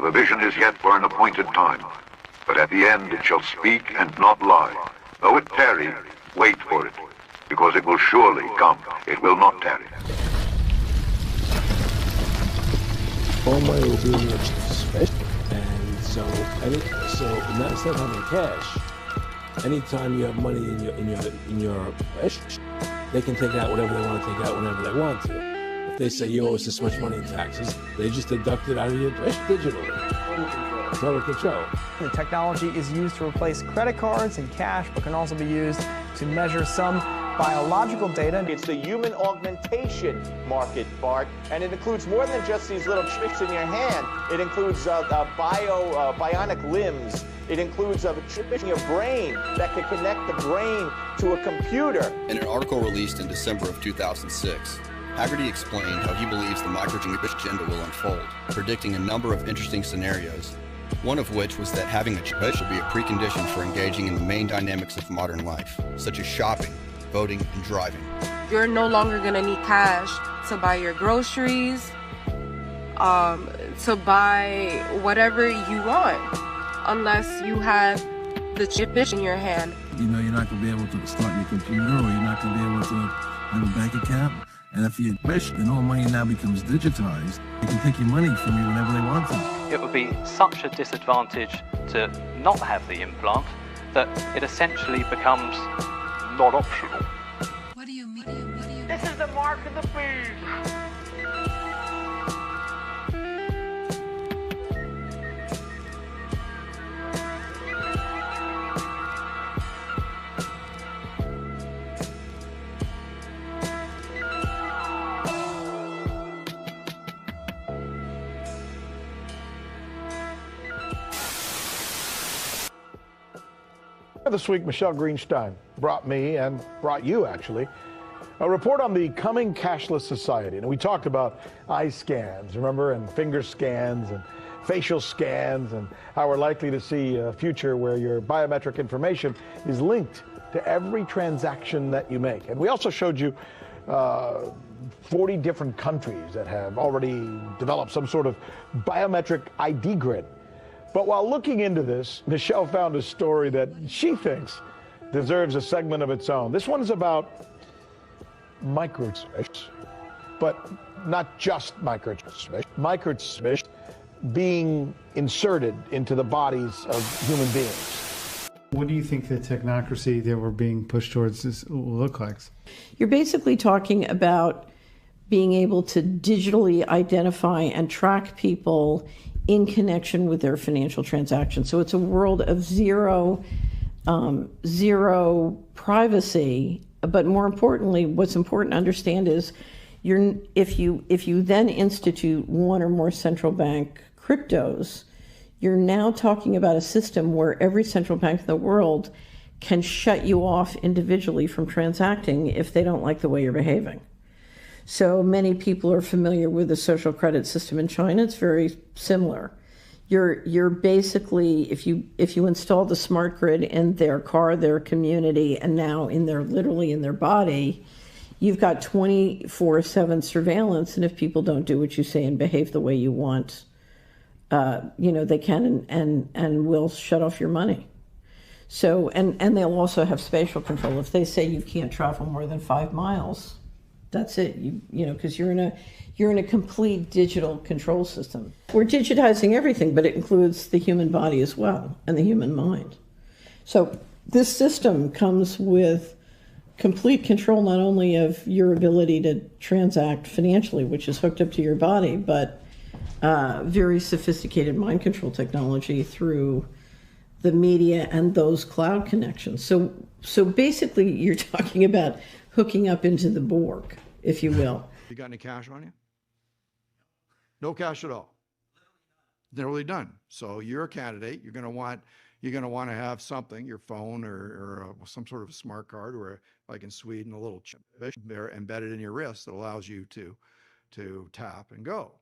the vision is yet for an appointed time, but at the end it shall speak and not lie. Though it tarry, wait for it, because it will surely come. It will not tarry. All money will be in your special, and so instead of having cash, anytime you have money in your they can take out whatever they want to take out whenever they want to. If they say you owe us this much money in taxes, they just deduct it out of your digitally. Total control. The technology is used to replace credit cards and cash, but can also be used to measure some biological data. It's the human augmentation market, Bart, and it includes more than just these little chips in your hand. It includes bionic limbs. It includes a chip in your brain that can connect the brain to a computer. In an article released in December of 2006, Haggerty explained how he believes the microchip agenda will unfold, predicting a number of interesting scenarios, one of which was that having a chip should be a precondition for engaging in the main dynamics of modern life, such as shopping, voting, and driving. You're no longer going to need cash to buy your groceries, to buy whatever you want, unless you have the chip in your hand. You know, you're not going to be able to start your computer, or you're not going to be able to have a bank account. And if you wish, then all money now becomes digitized. They can take your money from you whenever they want to. It would be such a disadvantage to not have the implant that it essentially becomes not optional. What do you mean? This is the mark of the beast. This week, Michelle Greenstein brought me, and brought you actually, a report on the coming cashless society. And we talked about eye scans, remember, and finger scans and facial scans, and how we're likely to see a future where your biometric information is linked to every transaction that you make. And we also showed you 40 different countries that have already developed some sort of biometric ID grid. But while looking into this, Michelle found a story that she thinks deserves a segment of its own. This one is about microchips, but not just microchips. Microchips being inserted into the bodies of human beings. What do you think the technocracy that we're being pushed towards will look like? You're basically talking about being able to digitally identify and track people in connection with their financial transactions. So it's a world of zero privacy. But more importantly, what's important to understand is if you then institute one or more central bank cryptos, you're now talking about a system where every central bank in the world can shut you off individually from transacting if they don't like the way you're behaving. So many people are familiar with the social credit system in China. It's very similar. You're basically, if you install the smart grid in their car, their community, and now literally in their body, you've got 24/7 surveillance. And if people don't do what you say and behave the way you want, they can and will shut off your money. So and they'll also have spatial control. If they say you can't travel more than 5 miles, that's it. Because you're in a complete digital control system. We're digitizing everything, but it includes the human body as well and the human mind. So this system comes with complete control not only of your ability to transact financially, which is hooked up to your body, but very sophisticated mind control technology through the media and those cloud connections. So basically, you're talking about hooking up into the Borg, if you will. You got any cash on you? No cash at all. Literally done. So you're a candidate. You're going to want to have something, your phone or some sort of smart card, or like in Sweden, a little chip there embedded in your wrist that allows you to tap and go.